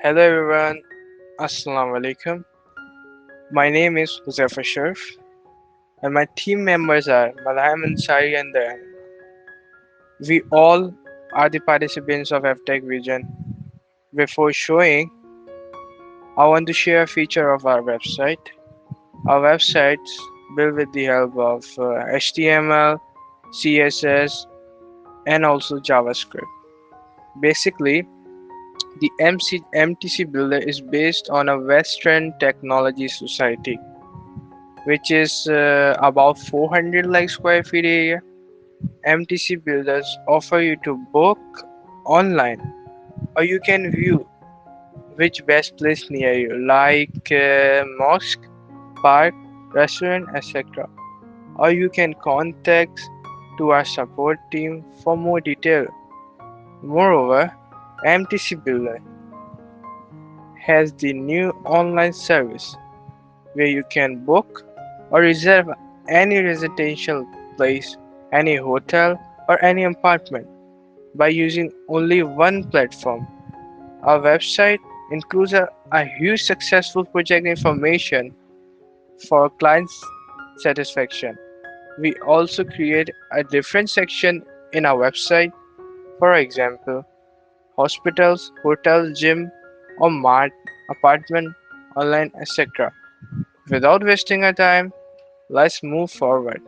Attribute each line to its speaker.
Speaker 1: Hello everyone, Assalamu alaikum. My name is Huzaifa Sharif and my team members are Malahim Ansari and Dayan. We all are the participants of Aptech Vision. Before showing, I want to share a feature of our website. Our website's built with the help of HTML, CSS, and also JavaScript. Basically, the MTC Builder is based on a Western technology society which is about 400 like square feet area. MTC builders offer you to book online or you can view which best place near you like mosque, park, restaurant, etc. Or you can contact to our support team for more detail. Moreover, MTC builder has the new online service where you can book or reserve any residential place, any hotel, or any apartment by using only one platform. Our website includes a huge successful project information for clients' satisfaction. We also create a different section in our website, for example, hospitals, hotels, gym, or Mart, apartment, online, etc. Without wasting our time, let's move forward.